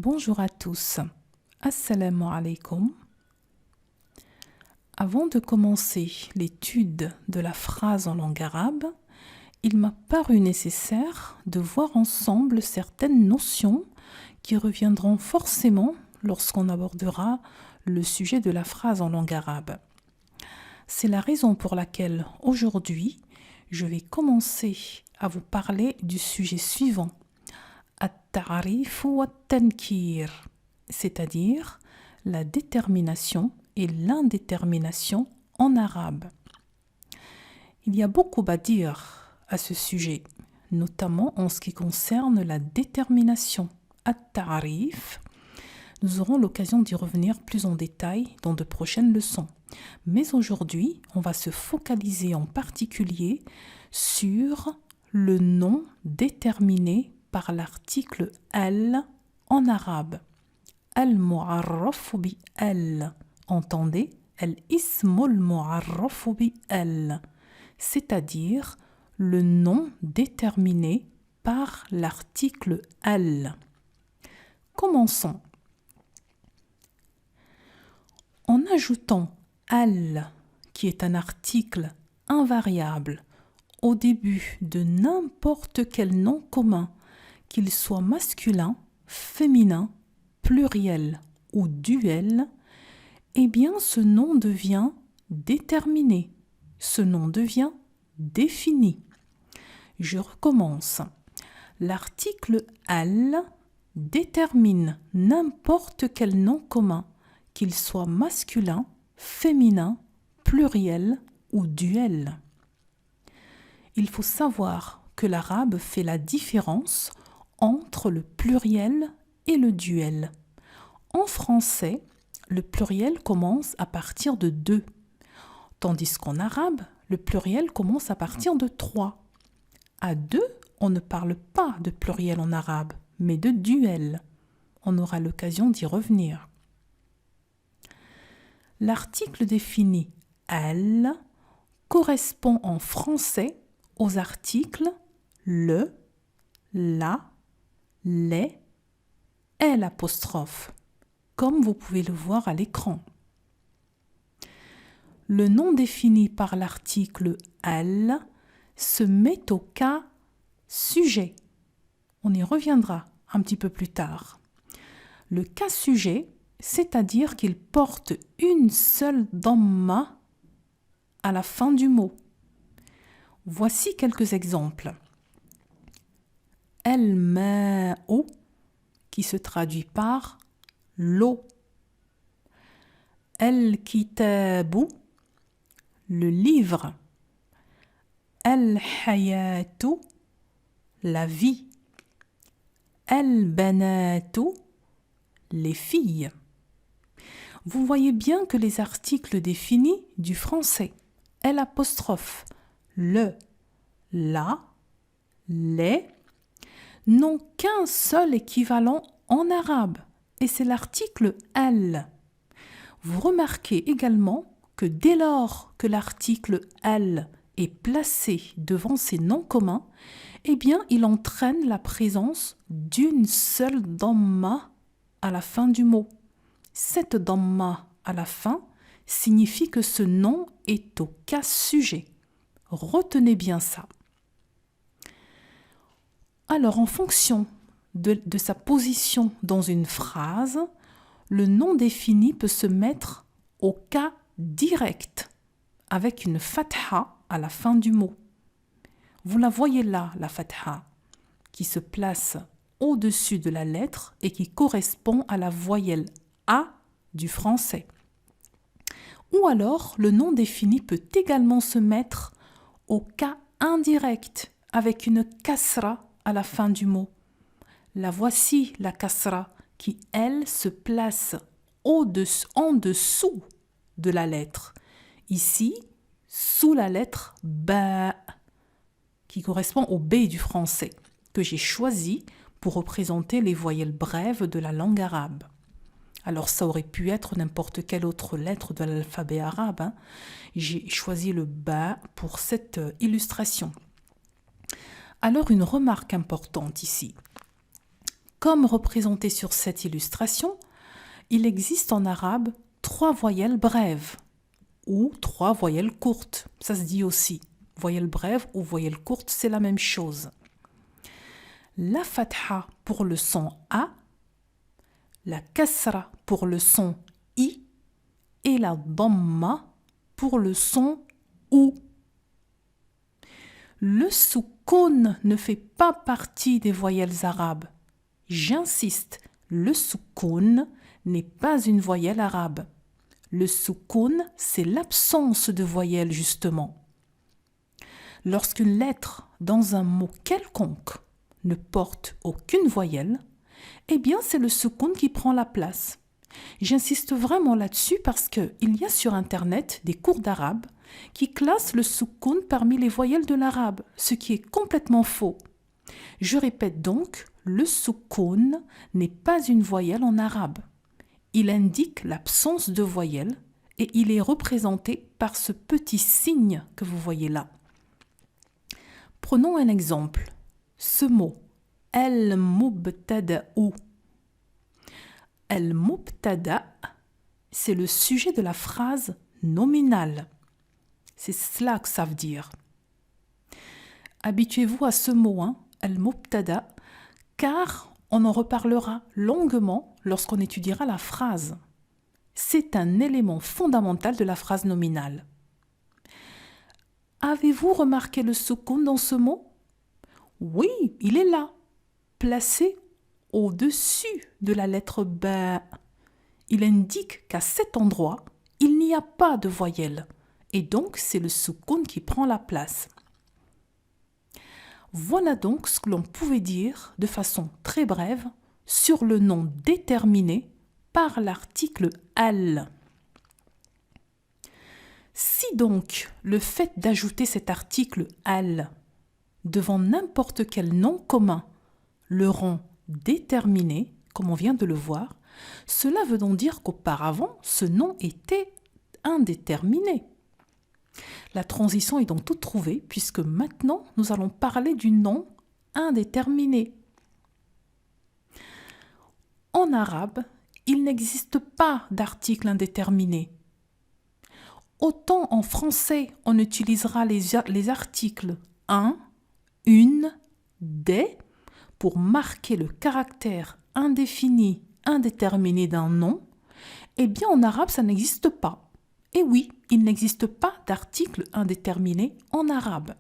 Bonjour à tous. Assalamu alaikum. Avant de commencer l'étude de la phrase en langue arabe, il m'a paru nécessaire de voir ensemble certaines notions qui reviendront forcément lorsqu'on abordera le sujet de la phrase en langue arabe. C'est la raison pour laquelle aujourd'hui, je vais commencer à vous parler du sujet suivant, at-ta'rif wa at-tankir, c'est-à-dire la détermination et l'indétermination en arabe. Il y a beaucoup à dire à ce sujet, notamment en ce qui concerne la détermination. At-ta'rif, nous aurons l'occasion d'y revenir plus en détail dans de prochaines leçons. Mais aujourd'hui, on va se focaliser en particulier sur le nom déterminé par l'article al en arabe. Al-mu'arraf bi al. Entendez, al-ismul mu'arraf bi al, c'est-à-dire le nom déterminé par l'article al. Commençons. En ajoutant al, qui est un article invariable, au début de n'importe quel nom commun, qu'il soit masculin, féminin, pluriel ou duel, eh bien ce nom devient déterminé, ce nom devient défini. Je recommence. L'article al détermine n'importe quel nom commun, qu'il soit masculin, féminin, pluriel ou duel. Il faut savoir que l'arabe fait la différence entre le pluriel et le duel. En français, le pluriel commence à partir de 2, tandis qu'en arabe, le pluriel commence à partir de 3. À 2, on ne parle pas de pluriel en arabe, mais de duel. On aura l'occasion d'y revenir. L'article défini al correspond en français aux articles le, la, les et l'apostrophe, comme vous pouvez le voir à l'écran. Le nom défini par l'article al se met au cas sujet. On y reviendra un petit peu plus tard. Le cas sujet, c'est-à-dire qu'il porte une seule damma à la fin du mot. Voici quelques exemples. Al-ma'u, qui se traduit par l'eau. Al-kitabu, le livre. Al-hayatu, la vie. Al-banatu, les filles. Vous voyez bien que les articles définis du français, l'apostrophe, le, la, les, n'ont qu'un seul équivalent en arabe, et c'est l'article al. Vous remarquez également que dès lors que l'article al est placé devant ces noms communs, eh bien, il entraîne la présence d'une seule damma à la fin du mot. Cette damma à la fin signifie que ce nom est au cas sujet. Retenez bien ça. Alors, en fonction de sa position dans une phrase, le nom défini peut se mettre au cas direct, avec une fatha à la fin du mot. Vous la voyez là, la fatha, qui se place au-dessus de la lettre et qui correspond à la voyelle A du français. Ou alors, le nom défini peut également se mettre au cas indirect, avec une kasra à la fin du mot. La voici, la kasra, qui, elle, se place en dessous de la lettre. Ici, sous la lettre ba, qui correspond au B du français, que j'ai choisi pour représenter les voyelles brèves de la langue arabe. Alors ça aurait pu être n'importe quelle autre lettre de l'alphabet arabe. J'ai choisi le ba pour cette illustration. Alors une remarque importante ici. Comme représenté sur cette illustration, il existe en arabe 3 voyelles brèves ou 3 voyelles courtes. Ça se dit aussi. Voyelle brève ou voyelle courte, c'est la même chose. La fatha pour le son A, la kasra pour le son I et la dhamma pour le son OU. Le soukoun ne fait pas partie des voyelles arabes. J'insiste, le soukoun n'est pas une voyelle arabe. Le soukoun, c'est l'absence de voyelle justement. Lorsqu'une lettre dans un mot quelconque ne porte aucune voyelle, eh bien c'est le soukoun qui prend la place. J'insiste vraiment là-dessus parce qu'il y a sur Internet des cours d'arabe qui classent le soukoun parmi les voyelles de l'arabe, ce qui est complètement faux. Je répète donc, le soukoun n'est pas une voyelle en arabe. Il indique l'absence de voyelle et il est représenté par ce petit signe que vous voyez là. Prenons un exemple. Ce mot, al-mubtada'u. Al-mubtada', c'est le sujet de la phrase nominale. C'est cela que ça veut dire. Habituez-vous à ce mot, al-mubtada', car on en reparlera longuement lorsqu'on étudiera la phrase. C'est un élément fondamental de la phrase nominale. Avez-vous remarqué le soukoun dans ce mot? Oui, il est là, placé au-dessus de la lettre ba. Il indique qu'à cet endroit, il n'y a pas de voyelle, et donc c'est le soukoun qui prend la place. Voilà donc ce que l'on pouvait dire de façon très brève sur le nom déterminé par l'article al. Si donc le fait d'ajouter cet article al devant n'importe quel nom commun le rend déterminé, comme on vient de le voir, cela veut donc dire qu'auparavant ce nom était indéterminé. La transition est donc toute trouvée puisque maintenant nous allons parler du nom indéterminé. En arabe, il n'existe pas d'article indéterminé. Autant en français, on utilisera les articles un, une, des pour marquer le caractère indéfini, indéterminé d'un nom, eh bien en arabe, ça n'existe pas. Et oui, il n'existe pas d'article indéterminé en arabe.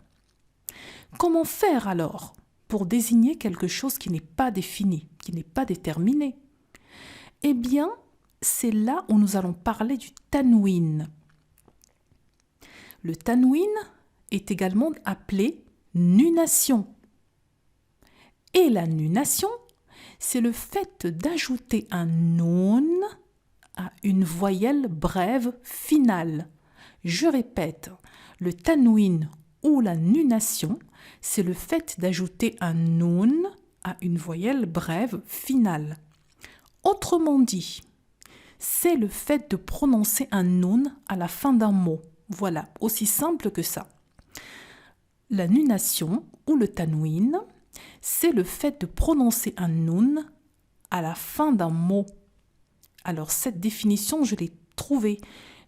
Comment faire alors pour désigner quelque chose qui n'est pas défini, qui n'est pas déterminé? Eh bien, c'est là où nous allons parler du tanwin. Le tanwin est également appelé nunation. Et la nunation, c'est le fait d'ajouter un noun à une voyelle brève finale. Je répète, le tanwin ou la nunation, c'est le fait d'ajouter un noun à une voyelle brève finale. Autrement dit, c'est le fait de prononcer un noun à la fin d'un mot. Voilà, aussi simple que ça. La nunation ou le tanwin, c'est le fait de prononcer un noun à la fin d'un mot. Alors cette définition, je l'ai trouvée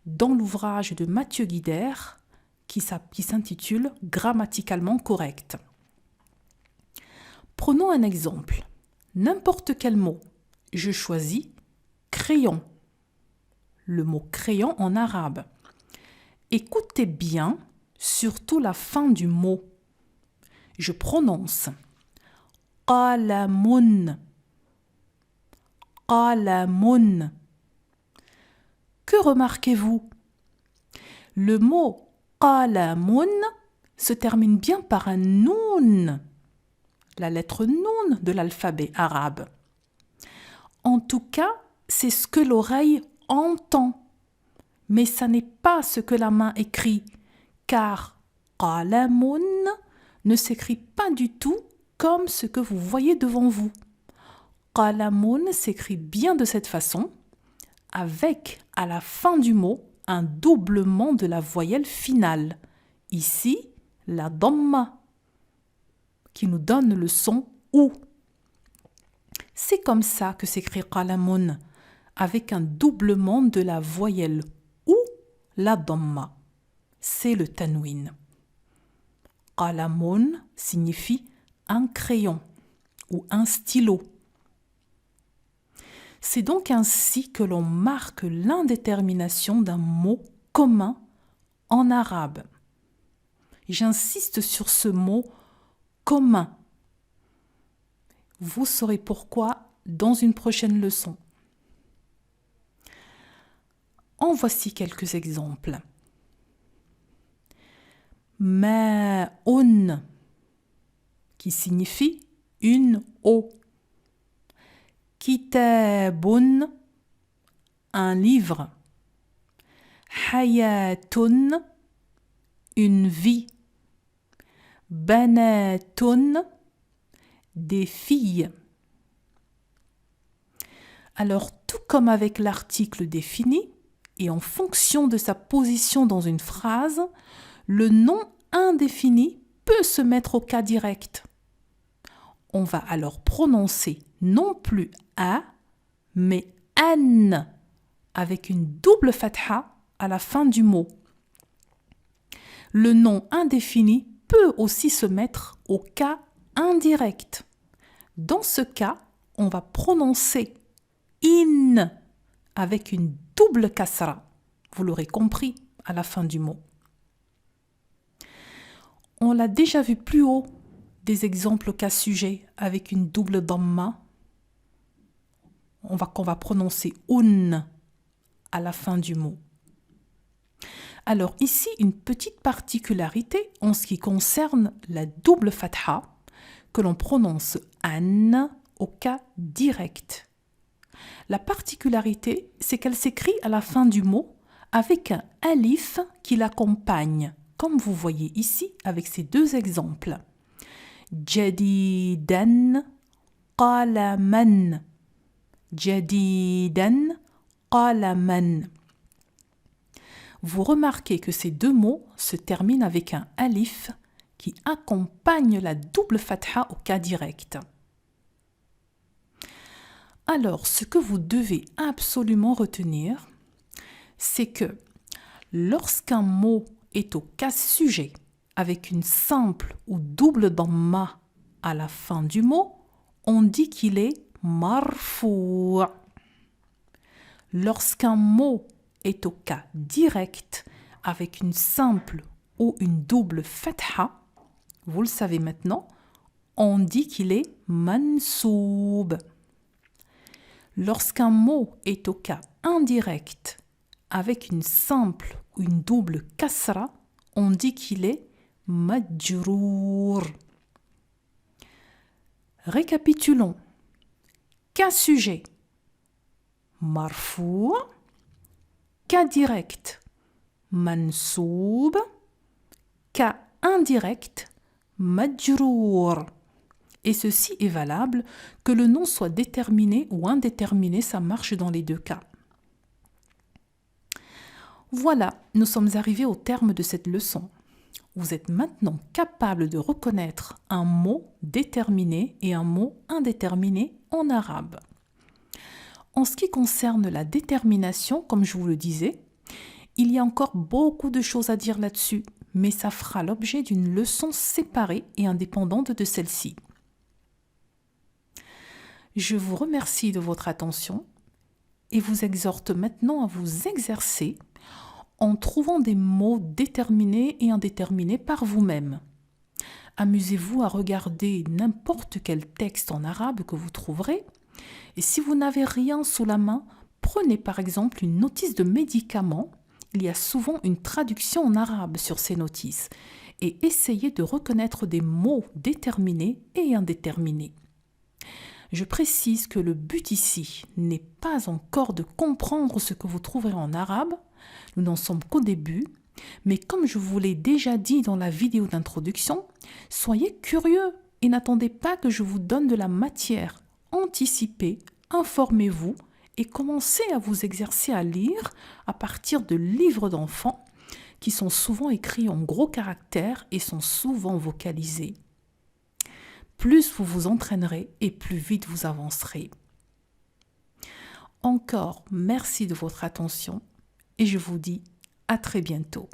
dans l'ouvrage de Mathieu Guidère qui s'intitule « Grammaticalement correct ». Prenons un exemple. N'importe quel mot. Je choisis « crayon ». Le mot « crayon » en arabe. Écoutez bien, surtout la fin du mot. Je prononce « qalamun ». Qalamun. Que remarquez-vous? Le mot qalamun se termine bien par un noun, la lettre noun de l'alphabet arabe. En tout cas, c'est ce que l'oreille entend, mais ça n'est pas ce que la main écrit, car qalamun ne s'écrit pas du tout comme ce que vous voyez devant vous. Qalamun s'écrit bien de cette façon, avec à la fin du mot un doublement de la voyelle finale. Ici, la dhamma, qui nous donne le son OU. C'est comme ça que s'écrit qalamun, avec un doublement de la voyelle ou la dhamma. C'est le tanwin. Qalamun signifie un crayon ou un stylo. C'est donc ainsi que l'on marque l'indétermination d'un mot commun en arabe. J'insiste sur ce mot commun. Vous saurez pourquoi dans une prochaine leçon. En voici quelques exemples. Ma'un, qui signifie une eau. Kitabun, un livre. Hayatun, une vie. Banatun, des filles. Alors, tout comme avec l'article défini, et en fonction de sa position dans une phrase, le nom indéfini peut se mettre au cas direct. On va alors prononcer non plus a, mais an, avec une double fatha à la fin du mot. Le nom indéfini peut aussi se mettre au cas indirect. Dans ce cas, on va prononcer in avec une double kasra. Vous l'aurez compris à la fin du mot. On l'a déjà vu plus haut, des exemples au cas sujet avec une double dhamma. Qu'on va prononcer un à la fin du mot. Alors ici, une petite particularité en ce qui concerne la double fatha que l'on prononce an au cas direct. La particularité, c'est qu'elle s'écrit à la fin du mot avec un alif qui l'accompagne, comme vous voyez ici avec ces deux exemples. Jadidan qalaman. Jadidan qalaman. Vous remarquez que ces deux mots se terminent avec un alif qui accompagne la double fatha au cas direct. Alors, ce que vous devez absolument retenir, c'est que lorsqu'un mot est au cas sujet avec une simple ou double dhamma à la fin du mot, on dit qu'il est marfou'. Lorsqu'un mot est au cas direct avec une simple ou une double fatha, vous le savez maintenant, on dit qu'il est mansoub. Lorsqu'un mot est au cas indirect avec une simple ou une double kasra, on dit qu'il est majrour. Récapitulons. Cas sujet, marfou'. Cas direct, mansoub. Cas indirect, majrour. Et ceci est valable, que le nom soit déterminé ou indéterminé, ça marche dans les deux cas. Voilà, nous sommes arrivés au terme de cette leçon. Vous êtes maintenant capable de reconnaître un mot déterminé et un mot indéterminé en arabe. En ce qui concerne la détermination, comme je vous le disais, il y a encore beaucoup de choses à dire là-dessus, mais ça fera l'objet d'une leçon séparée et indépendante de celle-ci. Je vous remercie de votre attention et vous exhorte maintenant à vous exercer en trouvant des mots déterminés et indéterminés par vous-même. Amusez-vous à regarder n'importe quel texte en arabe que vous trouverez. Et si vous n'avez rien sous la main, prenez par exemple une notice de médicament. Il y a souvent une traduction en arabe sur ces notices. Et essayez de reconnaître des mots déterminés et indéterminés. Je précise que le but ici n'est pas encore de comprendre ce que vous trouverez en arabe. Nous n'en sommes qu'au début. Mais comme je vous l'ai déjà dit dans la vidéo d'introduction, soyez curieux et n'attendez pas que je vous donne de la matière. Anticipez, informez-vous et commencez à vous exercer à lire à partir de livres d'enfants qui sont souvent écrits en gros caractères et sont souvent vocalisés. plus vous vous entraînerez et plus vite vous avancerez. Encore merci de votre attention et je vous dis à très bientôt.